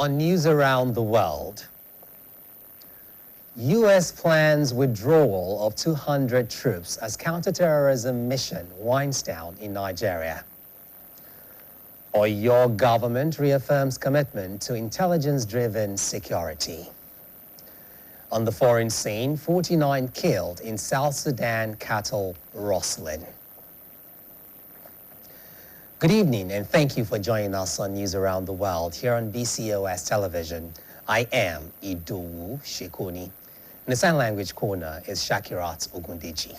On news around the world, U.S. plans withdrawal of 200 troops as counterterrorism mission winds down in Nigeria. Or your government reaffirms commitment to intelligence-driven security. On the foreign scene, 49 killed in South Sudan cattle rustling. Good evening, and thank you for joining us on News Around the World here on BCOS television. I am Idowu Shekoni. In the sign language corner is Shakirat Ogundeji.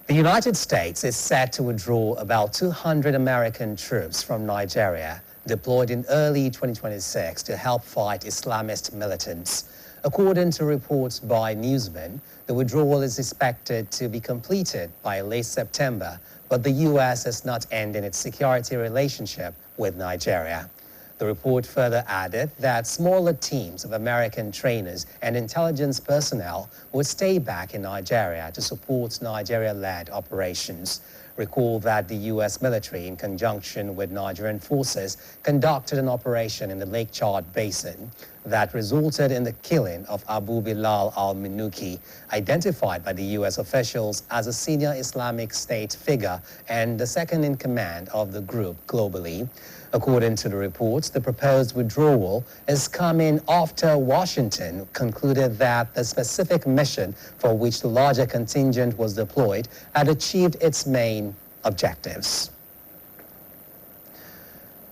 The United States is set to withdraw about 200 American troops from Nigeria, deployed in early 2026 to help fight Islamist militants. According to reports by newsmen, the withdrawal is expected to be completed by late September, but the U.S. is not ending its security relationship with Nigeria. The report further added that smaller teams of American trainers and intelligence personnel would stay back in Nigeria to support Nigeria-led operations. Recall that the U.S. military, in conjunction with Nigerian forces, conducted an operation in the Lake Chad Basin that resulted in the killing of Abu Bilal al-Minuki, identified by the U.S. officials as a senior Islamic State figure and the second in command of the group globally. According to the reports, the proposed withdrawal is coming after Washington concluded that the specific mission for which the larger contingent was deployed had achieved its main objectives.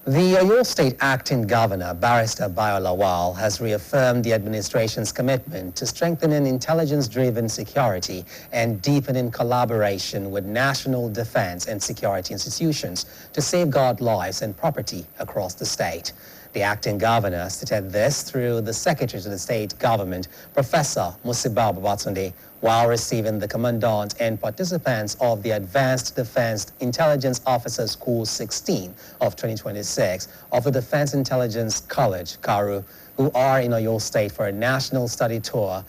The Oyo State Acting Governor, Barrister Bayo Lawal, has reaffirmed the administration's commitment to strengthening intelligence-driven security and deepening collaboration with national defense and security institutions to safeguard lives and property across the state. The acting governor stated this through the Secretary to the State Government, Professor Musiba Babatunde, while receiving the commandant and participants of the Advanced Defense Intelligence Officers Course 16 of 2026 of the Defense Intelligence College, KARU, who are in Oyo State for a national study tour.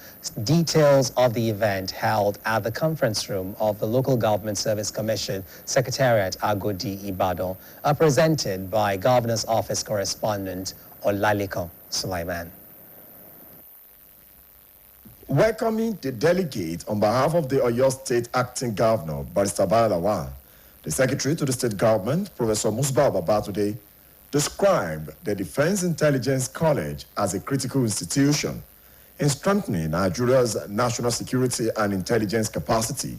Details of the event held at the conference room of the Local Government Service Commission, Secretariat Agodi, Ibadan, are presented by Governor's Office correspondent Olalekan Sulaiman. Welcoming the delegate on behalf of the Oyo State Acting Governor, Barrister Bayo Lawal, the Secretary to the State Government, Professor Musiba Babatunde, described the Defense Intelligence College as a critical institution in strengthening Nigeria's national security and intelligence capacity.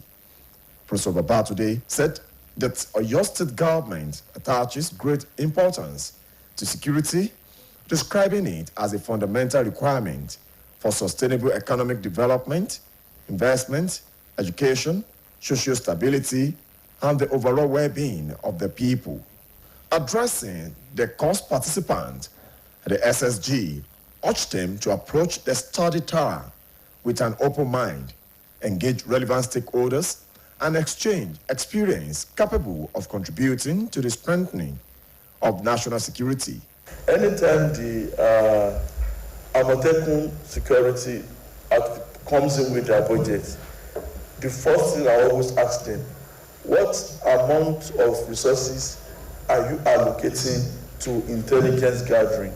Professor Babatunde said that Oyo State Government attaches great importance to security, describing it as a fundamental requirement for sustainable economic development, investment, education, social stability, and the overall well-being of the people. Addressing the course participants, the SSG urged them to approach the study tour with an open mind, engage relevant stakeholders, and exchange experience capable of contributing to the strengthening of national security. Anytime the Amotekun security comes in with their budget, the first thing I always ask them, what amount of resources are you allocating to intelligence gathering?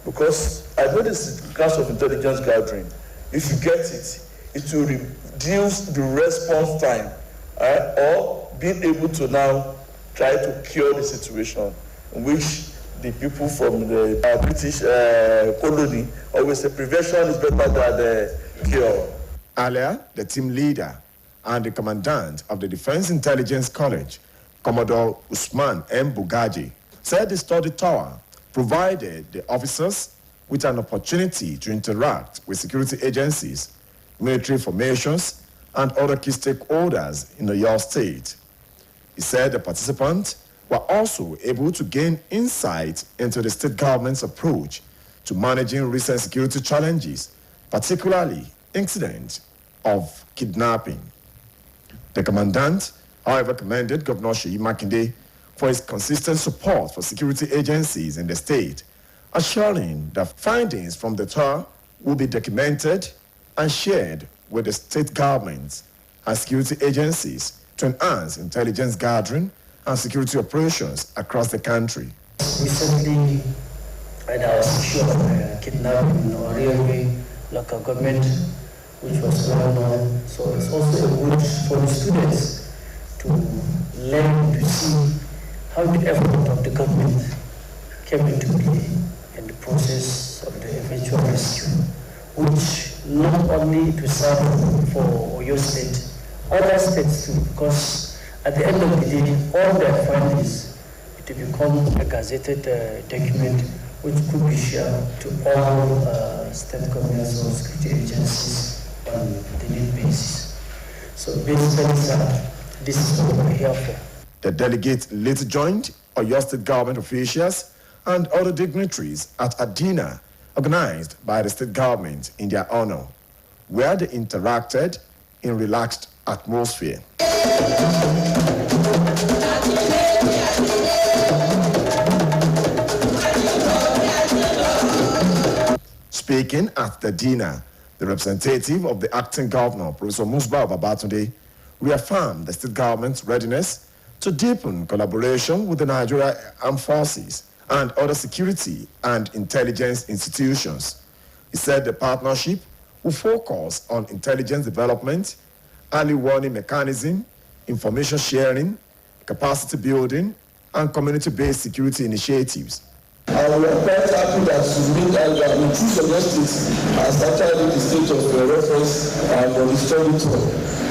Because I know this class of intelligence gathering, if you get it, it will reduce the response time or being able to now try to cure the situation in which the people from the British colony always say prevention is better than the cure. Earlier, the team leader and the commandant of the Defense Intelligence College, Commodore Usman M. Bugaji, said the study tour provided the officers with an opportunity to interact with security agencies, military formations, and other key stakeholders in the Oyo State. He said the participants were also able to gain insight into the state government's approach to managing recent security challenges, particularly incidents of kidnapping. The commandant, however, commended Governor Seyi Makinde for his consistent support for security agencies in the state, assuring that findings from the tour will be documented and shared with the state governments and security agencies to enhance intelligence gathering and security operations across the country. Recently, there was issue of kidnapping or railway local government, which was well known. So it's also good for the students to learn to see how the effort of the government came into play in the process of the eventual rescue, which not only to serve for Oyo State, other states too, because at the end of the day, all their findings to become a gazetted document which could be shared to all state governments or security agencies on the need basis. So basically, this is what we're here for. The delegates later joined Oyo State government officials and other dignitaries at a dinner organized by the state government in their honor, where they interacted in relaxed atmosphere. Speaking at the dinner, the representative of the acting governor, Professor Musbah Babatunde, reaffirmed the state government's readiness to deepen collaboration with the Nigeria Armed Forces and other security and intelligence institutions. He said the partnership will focus on intelligence development, early warning mechanism, information sharing, capacity building, and community-based security initiatives. We are quite happy that we choose Oyo State as actually the state of reference for the study tour.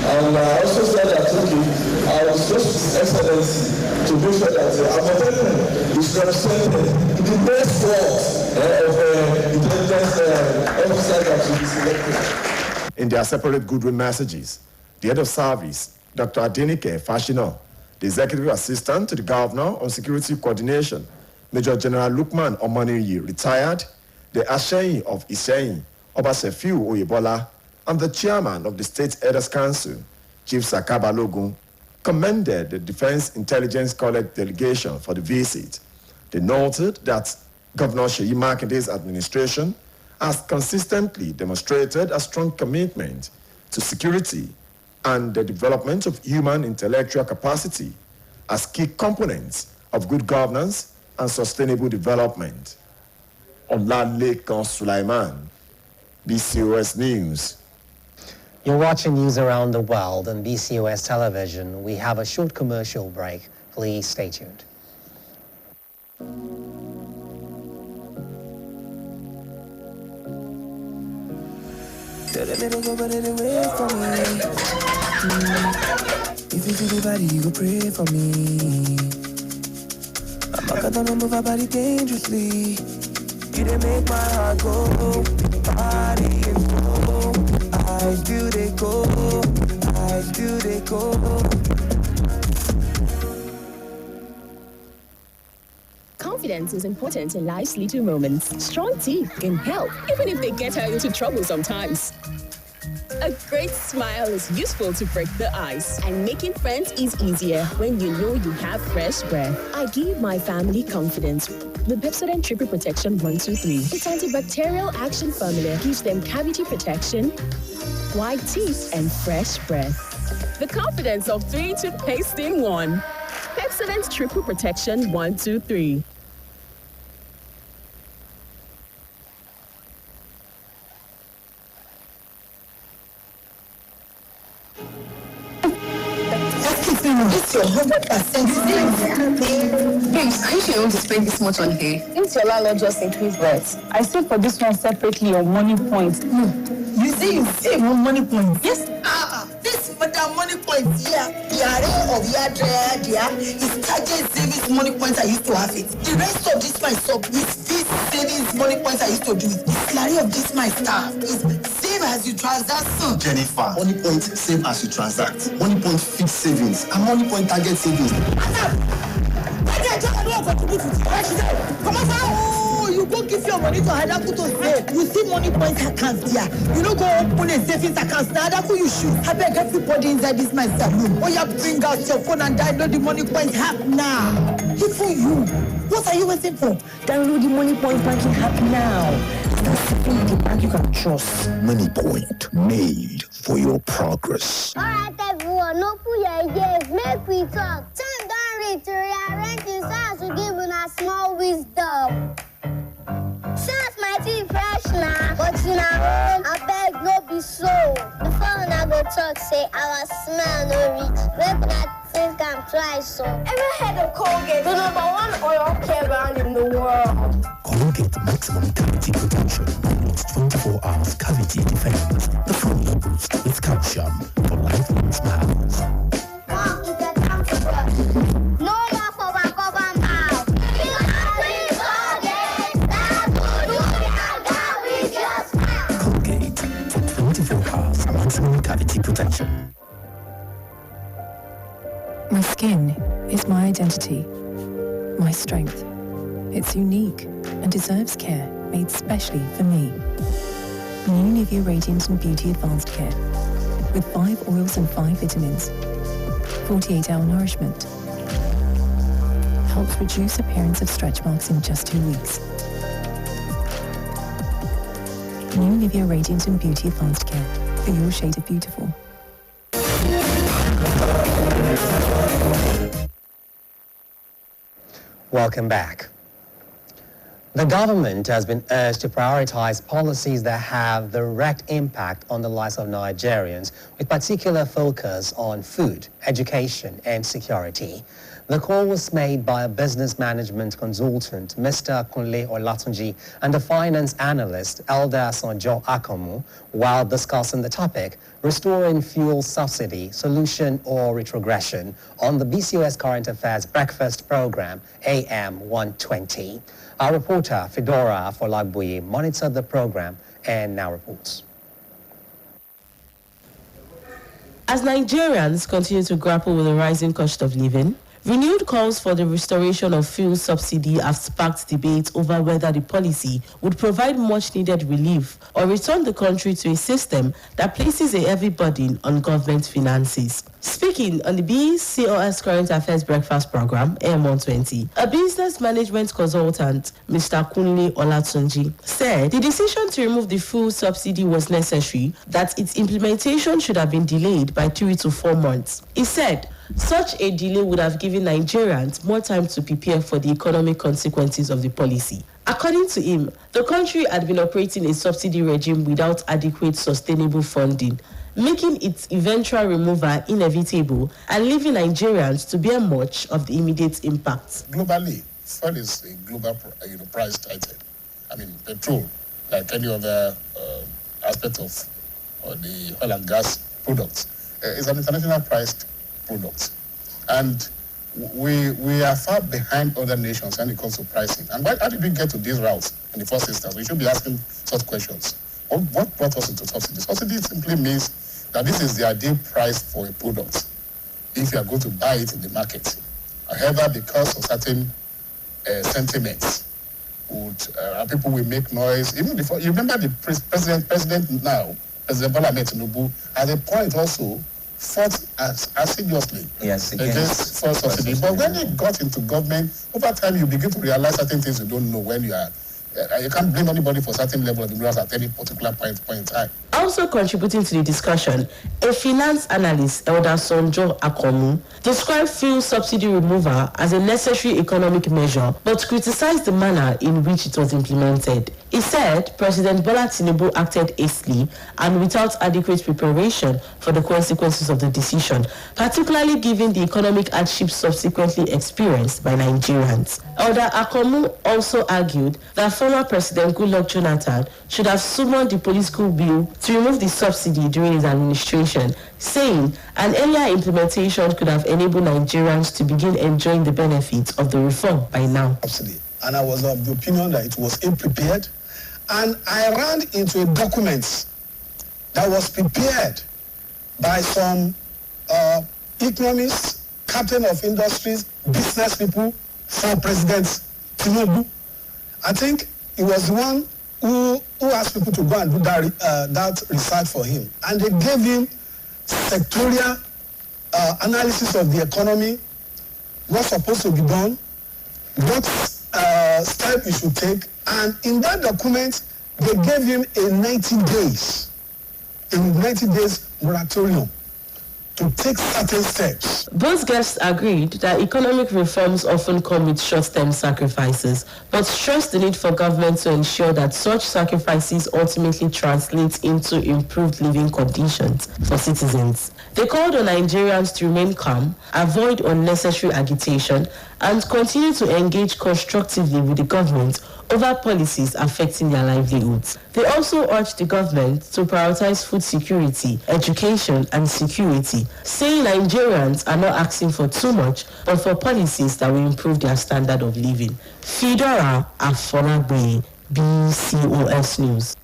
And I also said that, I will discuss with His Excellency to make sure that Amotekun is represented in the best works of intelligence officers that will be selected. In their separate goodwill messages, the head of service, Dr. Adenike Fashino, the executive assistant to the governor on security coordination, Major General Lukman Omaniyi, retired, the Asheyin of Iseyin, Obasefiu Oyebola, and the chairman of the State Elders Council, Chief Sakaba Logun, commended the Defense Intelligence College delegation for the visit. They noted that Governor Seyi Makinde's administration has consistently demonstrated a strong commitment to security and the development of human intellectual capacity as key components of good governance and sustainable development. Olalekan Sulaiman, BCOS News. You're watching news around the world on BCOS television. We have a short commercial break. Please stay tuned. If you feel the body, you go pray for me. I'm not gonna move our body dangerously. You didn't make my heart go, body and flow. I feel they go, I feel they go. Confidence is important in life's little moments. Strong teeth can help, even if they get her into trouble sometimes. A great smile is useful to break the ice, and making friends is easier when you know you have fresh breath. I give my family confidence. The Pepsodent Triple Protection 123. Its antibacterial action formula gives them cavity protection, white teeth, and fresh breath. The confidence of 3 toothpaste in 1. Pepsodent Triple Protection 123. It's your 100%. Babes, are you sure you want to spend this much on hair? Since your landlord just increased rent, I saved for this one separately on money points. No. You say you save on money points? Yes. This madam money points here. The array of your there is target savings money points I used to have it. The rest of this my sub is this savings money points I used to do it. The salary of this my staff is save as you transact. Jennifer, money point save as you transact. Money point fixed savings and money point target savings. You go give your money to Adaku to save. You see money points accounts there. You don't go open a savings account. Now Adaku you should. I beg everybody inside this my saloon. Oh, you bring out your phone and download the money points app now. It's for you. What are you waiting for? Download the Money Point banking app now. Start saving with the bank you can trust. Money Point, made for your progress. All right, everyone, open your ears. Make we talk. Time don't me to rearrange the sounds to give una small wisdom. Sounds mighty fresh now, but in our home, I beg no be so. Before una go talk, say our smell no reach. Make una think I'm twice so. Ever heard of Colgate, the #1 oil care brand in the world? Colgate Maximum Cavity Protection minus 24 hours cavity defense. The formula boosts with calcium for lifelong smiles. Come, it's a time to brush. No more for my cover mouth. Colgate for 24 hours maximum cavity protection. My skin is my identity, my strength. It's unique and deserves care made specially for me. New Nivea Radiant and Beauty Advanced Care with 5 oils and 5 vitamins. 48-hour nourishment. Helps reduce appearance of stretch marks in just 2 weeks. New Nivea Radiant and Beauty Advanced Care for your shade of beautiful. Welcome back. The government has been urged to prioritize policies that have direct impact on the lives of Nigerians, with particular focus on food, education, and security. The call was made by a business management consultant, Mr. Kunle Olatunji, and a finance analyst, Elder Sonjo Akomu, while discussing the topic, restoring fuel subsidy, solution or retrogression, on the BCOS Current Affairs Breakfast Program, AM 120. Our reporter, Fedora Folagboye, monitored the program and now reports. As Nigerians continue to grapple with the rising cost of living, renewed calls for the restoration of fuel subsidy have sparked debate over whether the policy would provide much-needed relief or return the country to a system that places a heavy burden on government finances. Speaking on the BCOS Current Affairs Breakfast Program, AM120, a business management consultant, Mr. Kunle Olatunji, said the decision to remove the fuel subsidy was necessary, that its implementation should have been delayed by 3 to 4 months. He said, such a delay would have given Nigerians more time to prepare for the economic consequences of the policy. According to him, the country had been operating a subsidy regime without adequate sustainable funding, making its eventual removal inevitable and leaving Nigerians to bear much of the immediate impact. Globally, fuel is a global priced item. I mean, petrol, like any other aspect of the oil and gas products, is an international priced product. And we are far behind other nations when it comes to pricing. And how did we get to these routes in the first instance? We should be asking such questions. What brought us into subsidy? Subsidy simply means that this is the ideal price for a product if you are going to buy it in the market. However, because of certain sentiments, people will make noise. Even before, you remember the president now, President Bola Ahmed Tinubu, at a point also fought assiduously against fuel subsidy. But when he got into government, over time you begin to realize certain things you don't know when you are. You can't blame anybody for certain level of ignorance at any particular point in time. Also contributing to the discussion, a finance analyst, Elder Sonjo Akomu, described fuel subsidy removal as a necessary economic measure, but criticized the manner in which it was implemented. He said President Bola Tinubu acted hastily and without adequate preparation for the consequences of the decision, particularly given the economic hardship subsequently experienced by Nigerians. Elder Akomu also argued that former President Goodluck Jonathan should have summoned the political bill to remove the subsidy during his administration, saying an earlier implementation could have enabled Nigerians to begin enjoying the benefits of the reform by now. Absolutely. And I was of the opinion that it was ill-prepared. And I ran into a document that was prepared by some economists, captain of industries, business people for President Tinubu. I think he was the one who asked people to go and do that research for him. And they gave him sectorial analysis of the economy, what's supposed to be done, what step he should take. And in that document, they gave him a 90 days moratorium to take certain steps. Both guests agreed that economic reforms often come with short-term sacrifices, but stressed the need for government to ensure that such sacrifices ultimately translate into improved living conditions for citizens. They called on Nigerians to remain calm, avoid unnecessary agitation, and continue to engage constructively with the government over policies affecting their livelihoods. They also urged the government to prioritize food security, education, and security, saying Nigerians are not asking for too much, but for policies that will improve their standard of living. Fidora Afonagbe, BCOS News.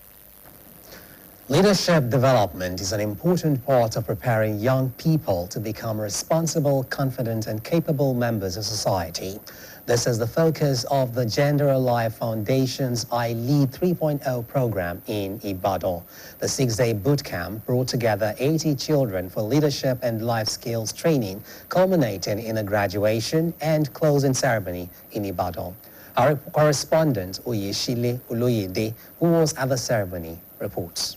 Leadership development is an important part of preparing young people to become responsible, confident, and capable members of society. This is the focus of the Gender Alive Foundation's I Lead 3.0 program in Ibadan. The 6-day boot camp brought together 80 children for leadership and life skills training, culminating in a graduation and closing ceremony in Ibadan. Our correspondent, Oyeshile Oloyede, who was at the ceremony, reports.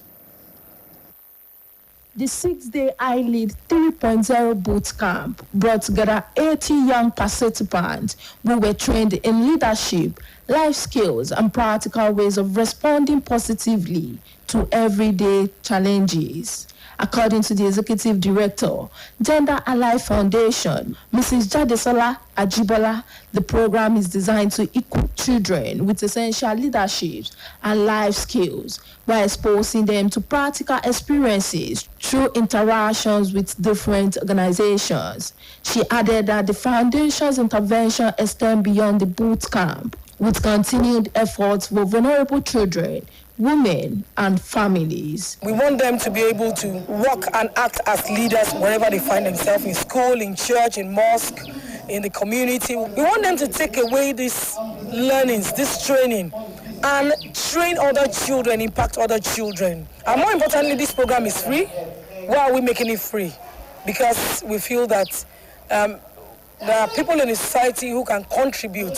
The 6-day I Lead 3.0 boot camp brought together 80 young participants who were trained in leadership, life skills, and practical ways of responding positively to everyday challenges. According to the Executive Director, Gender Alive Foundation, Mrs. Jadesola Ajibola, the program is designed to equip children with essential leadership and life skills while exposing them to practical experiences through interactions with different organizations. She added that the foundation's intervention extends beyond the boot camp, with continued efforts for vulnerable children, women, and families. We want them to be able to work and act as leaders wherever they find themselves, in school, in church, in mosque, in the community. We want them to take away these learnings, this training, and train other children, impact other children. And more importantly, this program is free. Why are we making it free? Because we feel that there are people in the society who can contribute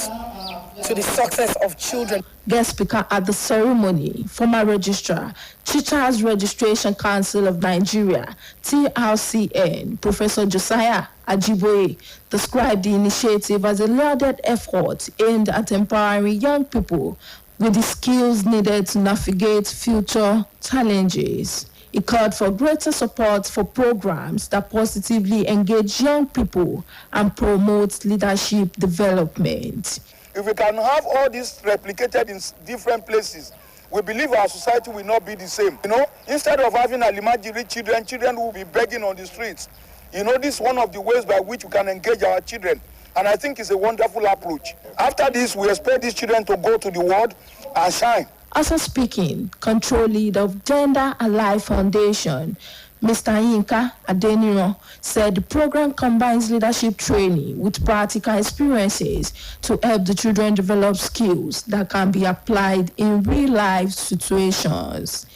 to the success of children. Guest speaker at the ceremony, former registrar, Teachers Registration Council of Nigeria, TRCN, Professor Josiah Ajiboye, described the initiative as a lauded effort aimed at empowering young people with the skills needed to navigate future challenges. He called for greater support for programs that positively engage young people and promote leadership development. If we can have all this replicated in different places, we believe our society will not be the same. Instead of having Alimajiri children who will be begging on the streets, this is one of the ways by which we can engage our children. And I think it's a wonderful approach. After this, we expect these children to go to the world and shine. Also speaking, control lead of Gender Alive Foundation, Mr. Yinka Adeniro, said the program combines leadership training with practical experiences to help the children develop skills that can be applied in real-life situations.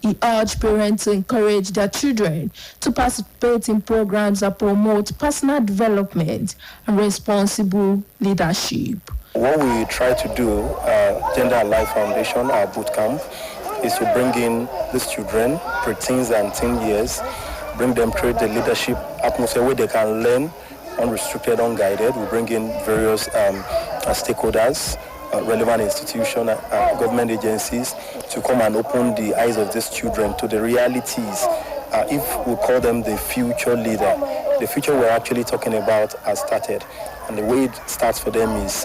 He urged parents to encourage their children to participate in programs that promote personal development and responsible leadership. What we try to do, Gender Alive Foundation, our boot camp, is to bring in these children, preteens and teen years, bring them, create the leadership atmosphere where they can learn unrestricted, unguided. We bring in various stakeholders, relevant institutions, government agencies to come and open the eyes of these children to the realities. If we call them the future leader, the future we're actually talking about has started. And the way it starts for them is,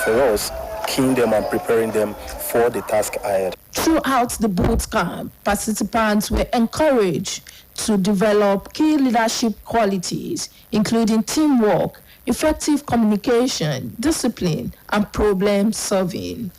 for us, keying them and preparing them for the task ahead. Throughout the boot camp, participants were encouraged to develop key leadership qualities, including teamwork, effective communication, discipline, and problem solving.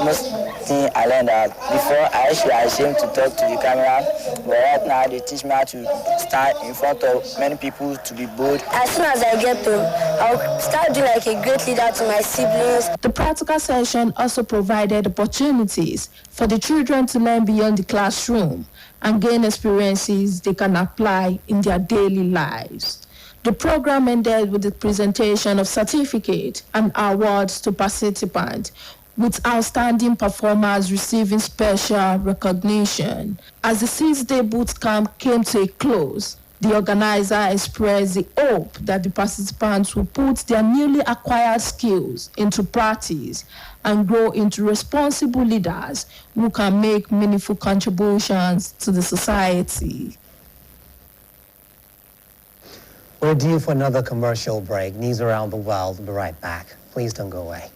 Most thing I learned that before I actually ashamed to talk to the camera, but right now they teach me how to stand in front of many people to be bold. As soon as I get home, I'll start doing like a great leader to my siblings. The practical session also provided opportunities for the children to learn beyond the classroom and gain experiences they can apply in their daily lives. The program ended with the presentation of certificates and awards to participants, with outstanding performers receiving special recognition. As the 6-day boot camp came to a close, The organizer expressed the hope that the participants will put their newly acquired skills into practice and grow into responsible leaders who can make meaningful contributions to the society. We're due for another commercial break. News around the world. We'll be right back. Please don't go away.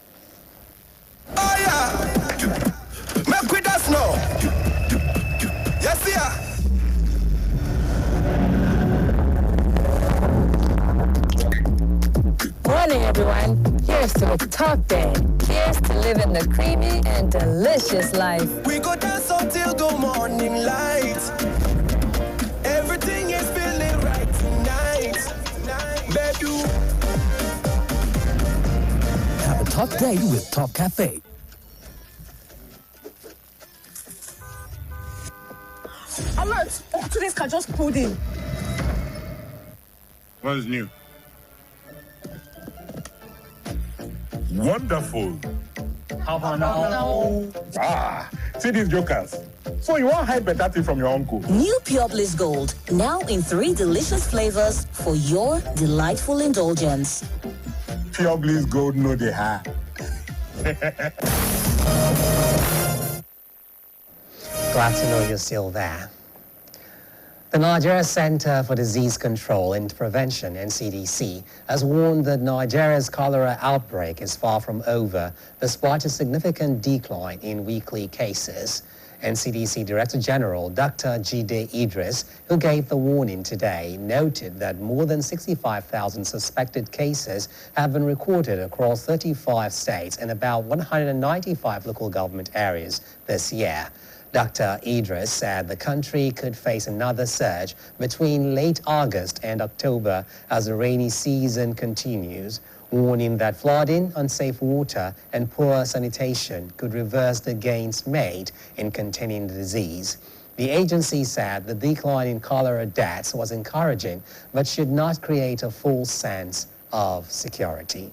Oh yeah, make with us now. Yes, yeah. Morning, everyone. Here's to the top day. Here's to living the creamy and delicious life. We go dance until the morning light. Everything is feeling right tonight. Baby. Have a top day with Top Cafe. Alert! Today's car just pulled in. What is new? Wonderful. How about now? Ah, see these jokers. So you want hide better thing from your uncle? New Pure Bliss Gold, now in 3 delicious flavors for your delightful indulgence. Pure Bliss Gold, no they have. Glad to know you're still there. The Nigeria Center for Disease Control and Prevention, NCDC, has warned that Nigeria's cholera outbreak is far from over, despite a significant decline in weekly cases. NCDC Director General Dr. Jide Idris, who gave the warning today, noted that more than 65,000 suspected cases have been recorded across 35 states and about 195 local government areas this year. Dr. Idris said the country could face another surge between late August and October as the rainy season continues, warning that flooding, unsafe water, and poor sanitation could reverse the gains made in containing the disease. The agency said the decline in cholera deaths was encouraging, but should not create a false sense of security.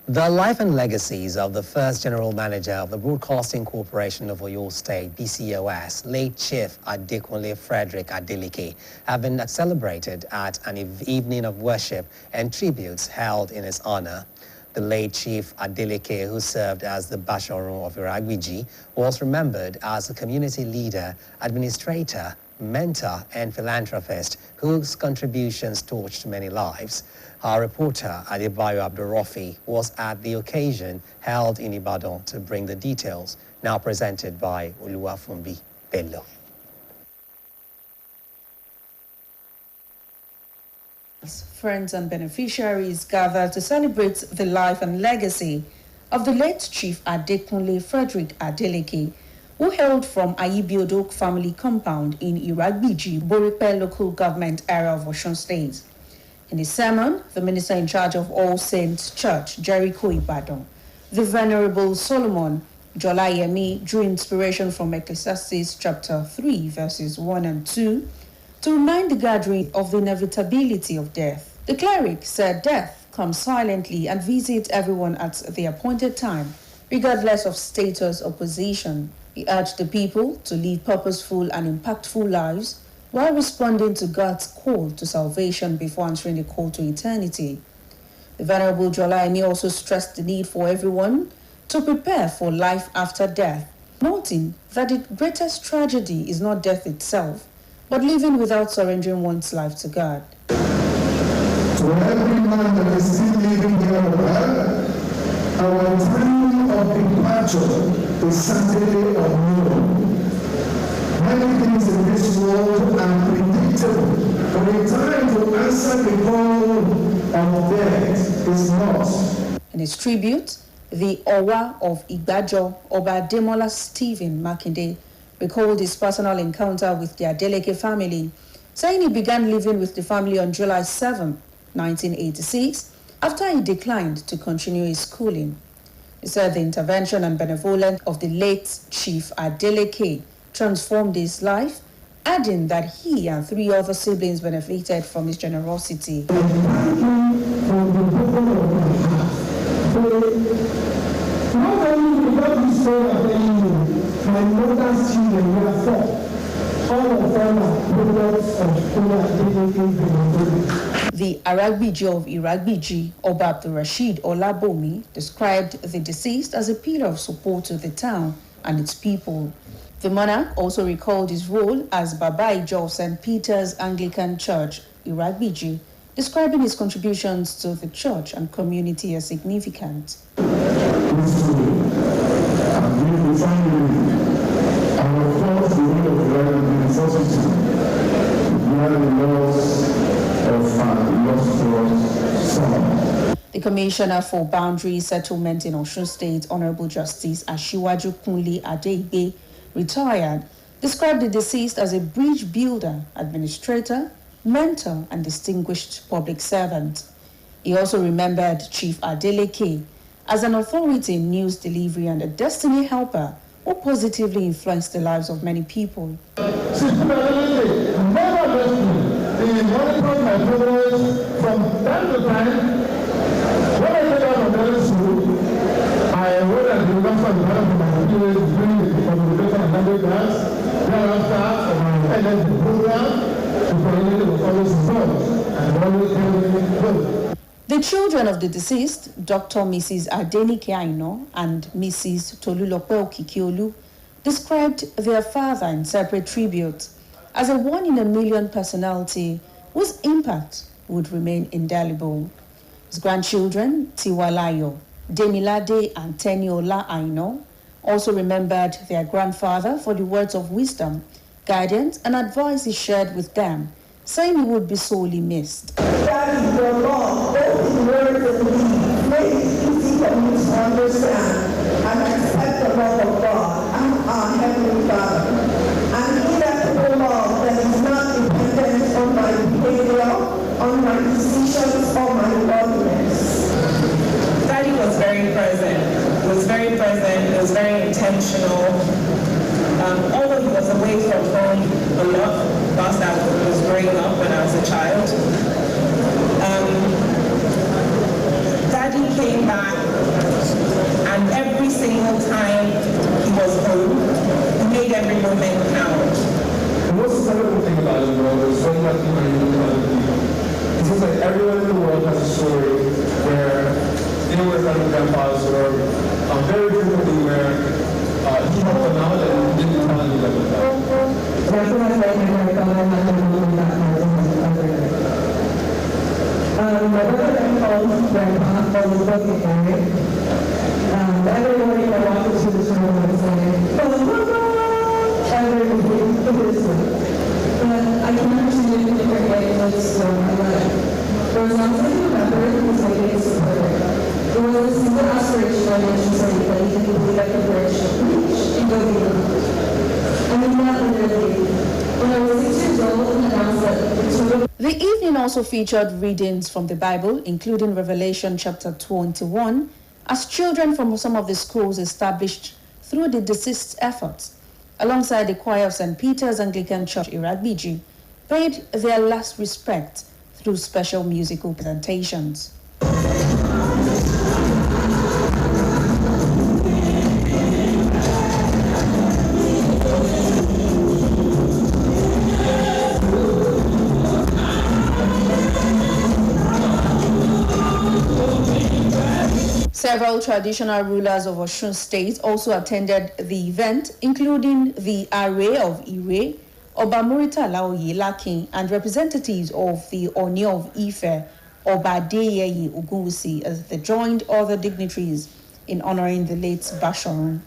The life and legacies of the first general manager of the Broadcasting Corporation of Oyo State, BCOS, late Chief Adekunle Frederick Adeleke, have been celebrated at an evening of worship and tributes held in his honor. The late Chief Adeleke, who served as the Basharon of Iragbiji, was remembered as a community leader, administrator, mentor, and philanthropist whose contributions touched many lives. Our reporter, Adebayo Abdurrafi, was at the occasion held in Ibadan to bring the details, now presented by Oluwafunbi Bello. Friends and beneficiaries gathered to celebrate the life and legacy of the late Chief Adekunle Frederick Adeleke, who hailed from Ayibiodok family compound in Iragbiji, Boripe local government area of Osun State. In his sermon, the minister in charge of All Saints Church, Jericho Ibadan, the Venerable Solomon Jolayemi, drew inspiration from Ecclesiastes chapter 3, verses 1 and 2, to remind the gathering of the inevitability of death. The cleric said death comes silently and visits everyone at the appointed time, regardless of status or position. He urged the people to lead purposeful and impactful lives while responding to God's call to salvation before answering the call to eternity. The Venerable Jolayemi also stressed the need for everyone to prepare for life after death, noting that the greatest tragedy is not death itself, but living without surrendering one's life to God. To every man that is still living here on earth, our dream of departure is certainly unknown. Many things in this world are predictable, but the time to answer the call of death is not. In his tribute, the Owa of Igbajo, Oba Demola Stephen Makinde, recalled his personal encounter with the Adeleke family, saying he began living with the family on July 7, 1986, after he declined to continue his schooling. He said the intervention and benevolence of the late Chief Adeleke transformed his life, adding that he and 3 other siblings benefited from his generosity. Not only without this story of telling you, my mother's children were 4. The Aragbiji of Iragbiji, Oba Abdulrasheed Olabomi, described the deceased as a pillar of support to the town and its people. The monarch also recalled his role as Baba Ijo of St. Peter's Anglican Church, Iragbiji, describing his contributions to the church and community as significant. The Commissioner for Boundary Settlement in Osun State, Honorable Justice Ashiwaju Kunle Adeibe, retired, described the deceased as a bridge builder, administrator, mentor, and distinguished public servant. He also remembered Chief Adeleke as an authority in news delivery and a destiny helper who positively influenced the lives of many people. He monitored my progress from time to time. When I get out of middle school, I wrote at the University of Ghana for my PhD during the communication and language class. Thereafter, for my LLB program, the coordinator was always involved and always telling me good. The children of the deceased, Dr. Mrs. Adenike Aino and Mrs. Tolulope Okikiolu, described their father in separate tributes as a one-in-a-million personality whose impact would remain indelible. His grandchildren, Tiwalayo, Demilade, and Teniola Aino, also remembered their grandfather for the words of wisdom, guidance, and advice he shared with them, saying he would be sorely missed. That is the law, both in words and deeds, make it easy for me to understand and accept the love of God and our Heavenly Father. And he that the law that is not dependent on my behavior, on my decisions, or my arguments. Daddy was very present. He was very present. He was very intentional. Although he was away from home a lot whilst I was growing up when I was a child, Daddy came back, and every single time he was home, he made every moment count. The most incredible thing about the world is when you have to learn from other people. It seems like everyone in the world has a story where they were from grandpas or very frequently where he helped them out and didn't tell anyone about that. My brother and called grandpa for the broken area. Every morning I walk into this room and say, every morning it is one. But I can understand in different ways so my life. There was something I remember who was my biggest supporter. It was a single aspiration I mentioned saying that he didn't believe I could reach and go beyond. And then that literally, when I was 6 years old and announced that The evening also featured readings from the Bible, including Revelation chapter 21, as children from some of the schools established through the deceased's efforts, alongside the choir of St. Peter's Anglican Church, Iragbiji, paid their last respect through special musical presentations. Several traditional rulers of Osun State also attended the event, including the Are of Ire, Oba Muritala Oyelakin, and representatives of the Oni of Ife, Oba Adeyeye Ogunwusi, as they joined other dignitaries in honoring the late Basharun.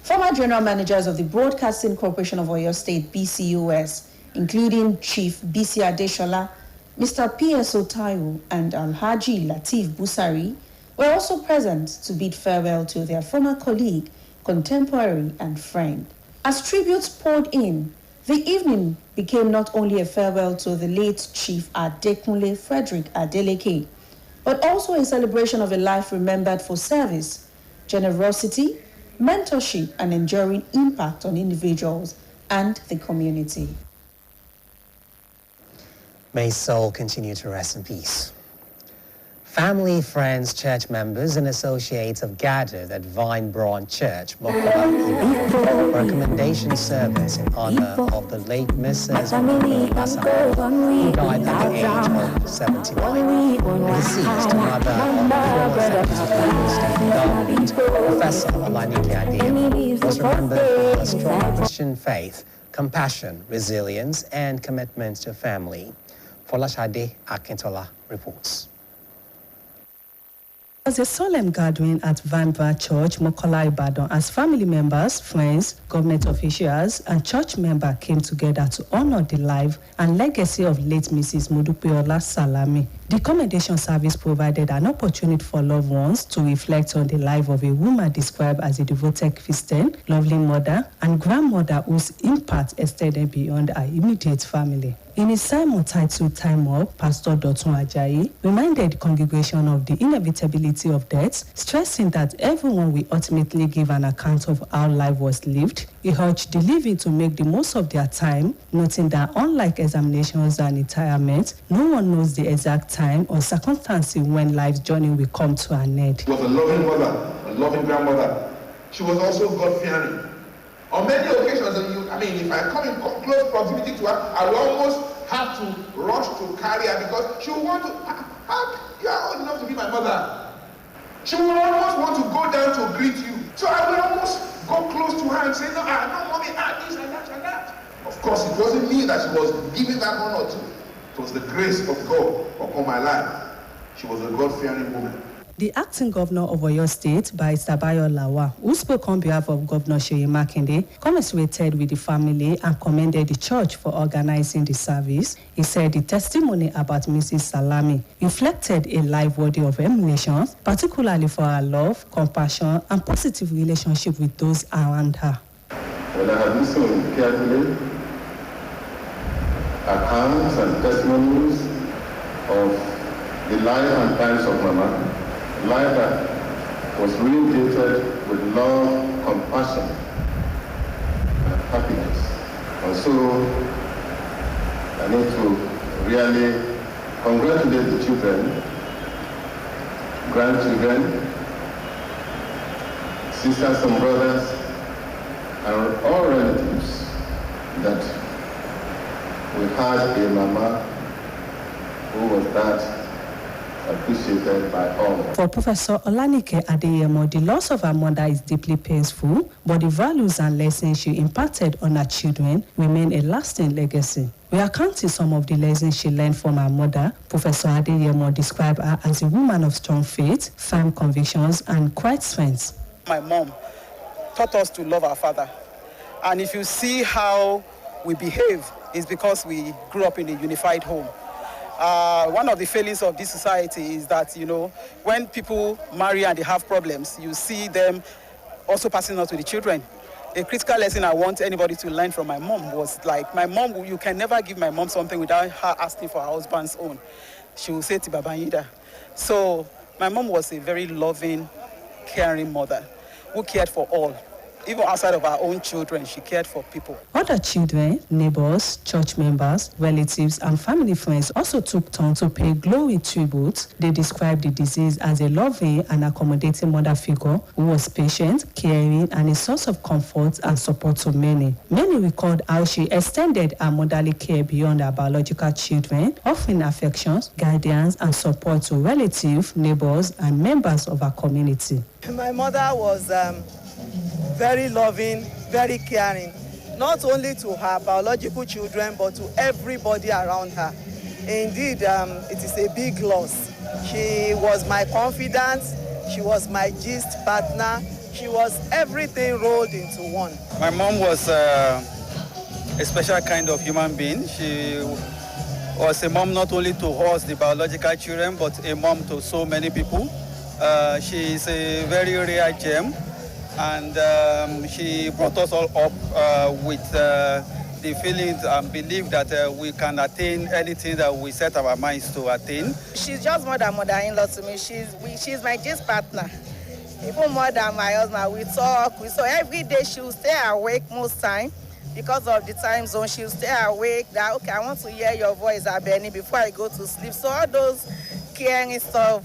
Former general managers of the Broadcasting Corporation of Oyo State, BCOS, including Chief BC Adeshola, Mr. P.S. Otayo, and Alhaji Latif Busari, were also present to bid farewell to their former colleague, contemporary, and friend. As tributes poured in, the evening became not only a farewell to the late Chief Adekunle Frederick Adeleke, but also a celebration of a life remembered for service, generosity, mentorship, and enduring impact on individuals and the community. May his soul continue to rest in peace. Family, friends, church members and associates have gathered at Vine Branch Church, Mokola, for a commendation service in honor of the late Mrs. who died at the age of 79. The deceased mother of former State Government, Professor Olanike Adeyemo, was remembered for her strong Christian faith, compassion, resilience, and commitment to family. Folashade Akintola reports. There was a solemn gathering at Vine Branch Church, Mokola, Ibadan, as family members, friends, government officials, and church members came together to honor the life and legacy of late Mrs. Modupeola Salami. The commendation service provided an opportunity for loved ones to reflect on the life of a woman described as a devoted Christian, lovely mother, and grandmother whose impact extended beyond her immediate family. In his sermon titled Time Up, Pastor Dotun Ajayi reminded the congregation of the inevitability of death, stressing that everyone will ultimately give an account of how life was lived. He urged the living to make the most of their time, noting that unlike examinations and retirement, no one knows the exact time or circumstances when life's journey will come to an end. She was a loving mother, a loving grandmother. She was also God-fearing. On many occasions, if I come in close proximity to her, I will almost have to rush to carry her because she will want to, you are old enough to be my mother. She will almost want to go down to greet you. So I will almost go close to her and say, no, mommy, this and that and that. Of course, it wasn't me that she was giving that honor to. It was the grace of God upon my life. She was a God-fearing woman. The acting governor of Oyo State, Barrister Bayo Lawa, who spoke on behalf of Governor Seyi Makinde, commiserated with the family and commended the church for organizing the service. He said the testimony about Mrs. Salami reflected a life worthy of emulation, particularly for her love, compassion, and positive relationship with those around her. When I have listened carefully, accounts and testimonies of the life and times of Mama, life that was radiated with love, compassion, and happiness. And so I need to really congratulate the children, grandchildren, sisters and brothers, and all relatives that we had a mama who was that appreciated by all. For Professor Olanike Adeyemo, the loss of her mother is deeply painful, but the values and lessons she imparted on her children remain a lasting legacy. We are counting some of the lessons she learned from her mother. Professor Adeyemo described her as a woman of strong faith, firm convictions, and quiet strength. My mom taught us to love our father. And if you see how we behave, it's because we grew up in a unified home. One of the failings of this society is that, when people marry and they have problems, you see them also passing on to the children. A critical lesson I want anybody to learn from my mom was my mom, you can never give my mom something without her asking for her husband's own. She will say, Tibabanyida. So my mom was a very loving, caring mother who cared for all. Even outside of our own children, she cared for people. Other children, neighbors, church members, relatives, and family friends also took turn to pay glory tribute. They described the deceased as a loving and accommodating mother figure who was patient, caring, and a source of comfort and support to many. Many recalled how she extended her motherly care beyond her biological children, offering affections, guidance, and support to relatives, neighbors, and members of her community. My mother was very loving, very caring, not only to her biological children, but to everybody around her. Indeed, it is a big loss. She was my confidant, she was my gist partner, she was everything rolled into one. My mom was a special kind of human being. She was a mom not only to us, the biological children, but a mom to so many people. She is a very rare gem. And she brought us all up with the feelings and belief that we can attain anything that we set our minds to attain. She's just more than mother-in-law to me. She's my gist partner. Even more than my husband. We talk every day. She will stay awake most time because of the time zone. She will stay awake. That okay, I want to hear your voice, Abeni, before I go to sleep. So all those caring stuff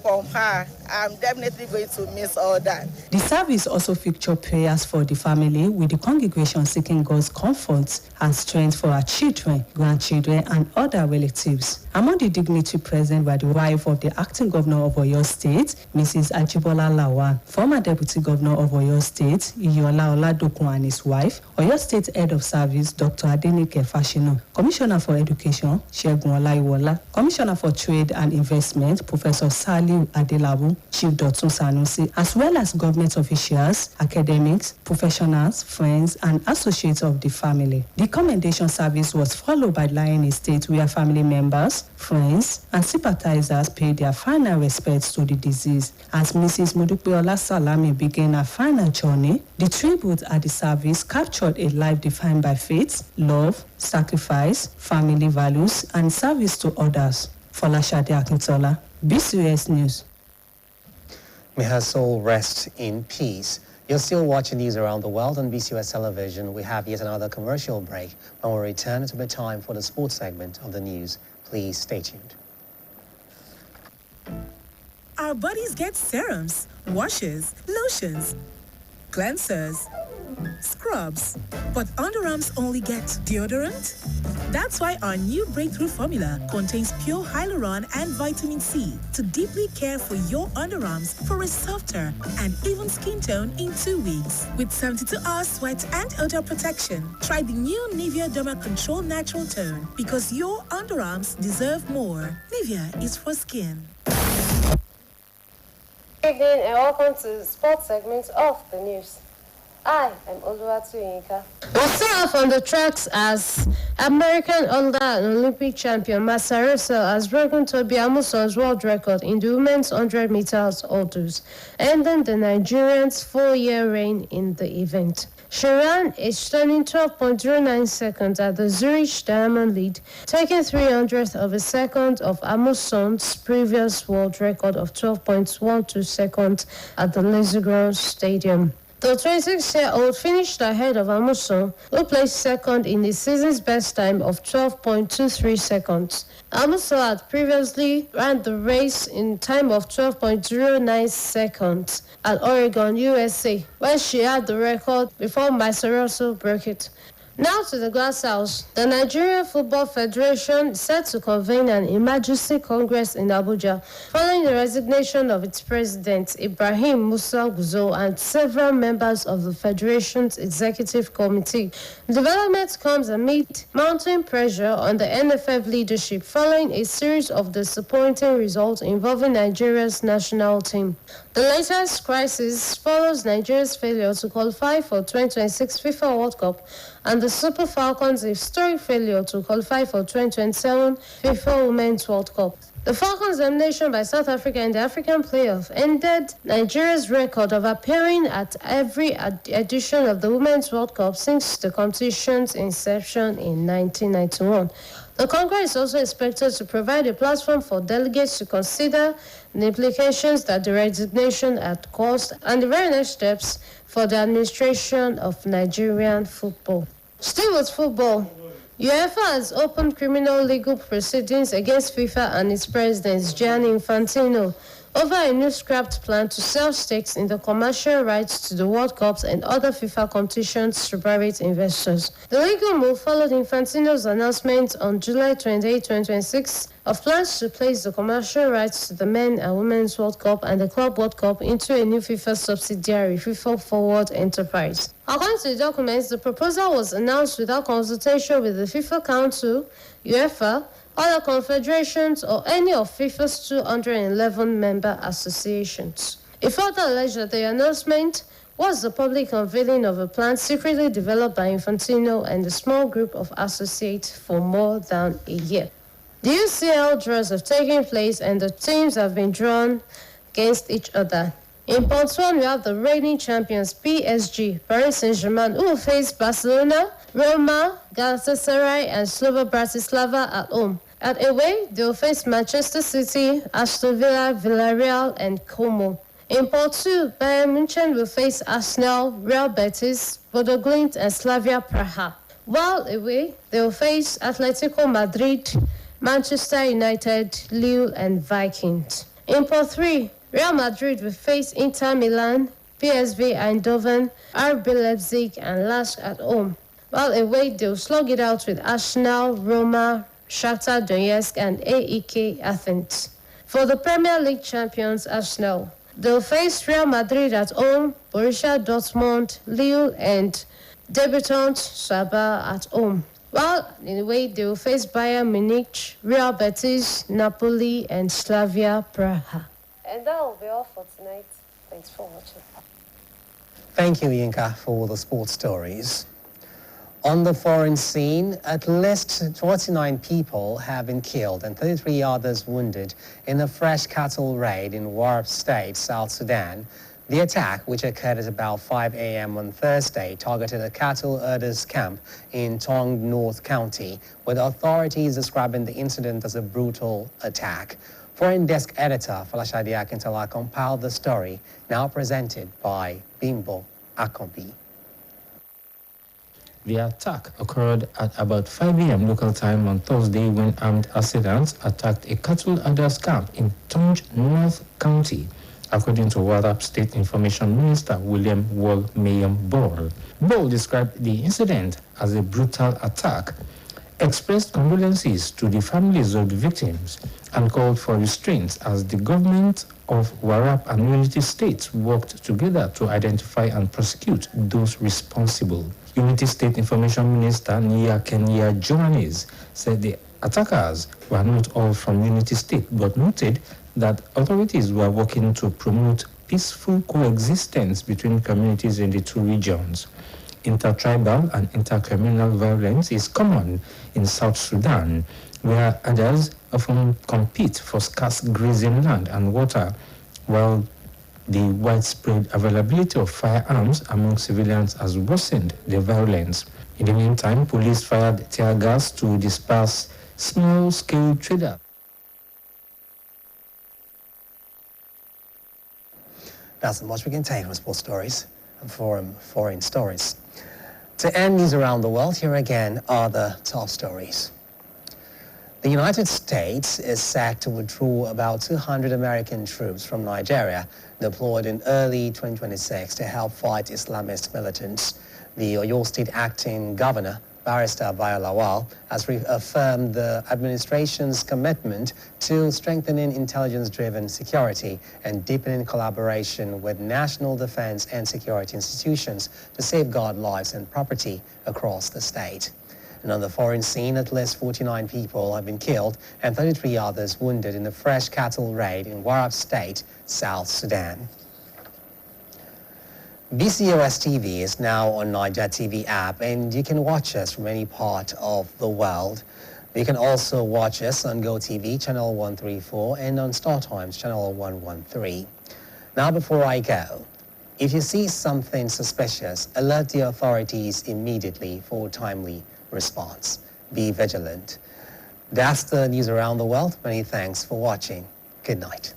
from her. I'm definitely going to miss all that. The service also featured prayers for the family, with the congregation seeking God's comfort and strength for her children, grandchildren, and other relatives. Among the dignitaries present were the wife of the acting governor of Oyo State, Mrs. Ajibola Lawal, former deputy governor of Oyo State, Iyola Oladokun, and his wife, Oyo State head of service, Dr. Adenike Fashino, Commissioner for Education, Shegun Olaiwola, Commissioner for Trade and Investment, Professor Saliu Adelabu, Chief Dotun Sanusi, as well as government officials, academics, professionals, friends, and associates of the family. The commendation service was followed by Lion Estate, where family members, friends, and sympathizers paid their final respects to the deceased. As Mrs. Modupeola Salami began her final journey, the tribute at the service captured a life defined by faith, love, sacrifice, family values, and service to others. Folashade Akintola, BCOS News. May her soul rest in peace. You're still watching news around the world on BCOS television. We have yet another commercial break. When we return, it will be time for the sports segment of the news. Please stay tuned. Our bodies get serums, washes, lotions, cleansers, scrubs, but underarms only get deodorant? That's why our new breakthrough formula contains pure hyaluron and vitamin C to deeply care for your underarms for a softer and even skin tone in 2 weeks. With 72 hours sweat and odor protection, try the new Nivea Derma Control Natural Tone, because your underarms deserve more. Nivea is for skin. Good evening and welcome to the sports segment of the news. I am Oluwatu Yinka. We'll start off on the tracks as American under and Olympic champion Masarosa has broken Tobi Amuson's world record in the women's 100 meters hurdles, ending the Nigerians' 4-year reign in the event. She ran a stunning 12.09 seconds at the Zurich Diamond League, taking 300th of a second of Amuson's previous world record of 12.12 seconds at the Leisure Stadium. The 26-year-old finished ahead of Amuson, who placed second in the season's best time of 12.23 seconds. Amuson had previously ran the race in time of 12.09 seconds at Oregon, USA, where she had the record before Masarosa broke it. Now to the Glass House. The Nigerian Football Federation is set to convene an emergency congress in Abuja following the resignation of its president, Ibrahim Musa Guzo, and several members of the federation's executive committee. The development comes amid mounting pressure on the NFF leadership following a series of disappointing results involving Nigeria's national team. The latest crisis follows Nigeria's failure to qualify for 2026 FIFA World Cup and the Super Falcons' historic failure to qualify for 2027 FIFA Women's World Cup. The Falcons' elimination by South Africa in the African playoff ended Nigeria's record of appearing at every edition of the Women's World Cup since the competition's inception in 1991. The Congress is also expected to provide a platform for delegates to consider the implications that the resignation had caused and the very next steps for the administration of Nigerian football. Still with football, UEFA has opened criminal legal proceedings against FIFA and its president, Gianni Infantino, over a new scrapped plan to sell stakes in the commercial rights to the World Cups and other FIFA competitions to private investors. The legal move followed Infantino's announcement on July 28, 2026, of plans to place the commercial rights to the Men and Women's World Cup and the Club World Cup into a new FIFA subsidiary, FIFA Forward Enterprise. According to the documents, the proposal was announced without consultation with the FIFA Council, UEFA, other confederations, or any of FIFA's 211 member associations. It further alleged that the announcement was the public unveiling of a plan secretly developed by Infantino and a small group of associates for more than a year. The UCL draws have taken place and the teams have been drawn against each other. In Part 1, we have the reigning champions PSG, Paris Saint-Germain, who will face Barcelona, Roma, Galatasaray, and Slovan Bratislava at home. At away, they will face Manchester City, Aston Villa, Villarreal, and Como. In Part 2, Bayern Munich will face Arsenal, Real Betis, Bodo Glimt, and Slavia Praha. While away, they will face Atletico Madrid, Manchester United, Lille, and Vikings. In Pot 3, Real Madrid will face Inter Milan, PSV Eindhoven, RB Leipzig, and LASK at home. While away, they'll slug it out with Arsenal, Roma, Shakhtar Donetsk, and AEK Athens. For the Premier League champions Arsenal, they'll face Real Madrid at home, Borussia Dortmund, Lille, and debutant Sabah at home. While in the way they will face Bayern Munich, Real Betis, Napoli, and Slavia Praha. And that will be all for tonight. Thanks for watching. Thank you, Yinka, for all the sports stories. On the foreign scene, at least 29 people have been killed and 33 others wounded in a fresh cattle raid in Warab State, South Sudan. The attack, which occurred at about 5 a.m. on Thursday, targeted a cattle herders' camp in Tong North County, with authorities describing the incident as a brutal attack. Foreign Desk Editor Falashadi Akintola compiled the story, now presented by Bimbo Akombi. The attack occurred at about 5 a.m. local time on Thursday when armed assailants attacked a cattle herders' camp in Tong North County, according to Warab State Information Minister William Wall Mayam Ball. Ball described the incident as a brutal attack, expressed condolences to the families of the victims, and called for restraints as the government of Warab and Unity States worked together to identify and prosecute those responsible. Unity State Information Minister Nia Kenya Johannes said the attackers were not all from Unity State, but noted that authorities were working to promote peaceful coexistence between communities in the two regions. Intertribal and intercommunal violence is common in South Sudan, where others often compete for scarce grazing land and water, while the widespread availability of firearms among civilians has worsened the violence. In the meantime, police fired tear gas to disperse small-scale traders. That's much we can take from sports stories and foreign stories. To end news around the world, here again are the top stories. The United States is set to withdraw about 200 American troops from Nigeria, deployed in early 2026 to help fight Islamist militants. The Oyo State acting governor, Barrister Bayo Lawal, has reaffirmed the administration's commitment to strengthening intelligence-driven security and deepening collaboration with national defense and security institutions to safeguard lives and property across the state. And on the foreign scene, at least 49 people have been killed and 33 others wounded in a fresh cattle raid in Warab State, South Sudan. BCOS TV is now on Niger TV app, and you can watch us from any part of the world. You can also watch us on GoTV, channel 134, and on StarTimes, channel 113. Now, before I go, if you see something suspicious, alert the authorities immediately for timely response. Be vigilant. That's the news around the world. Many thanks for watching. Good night.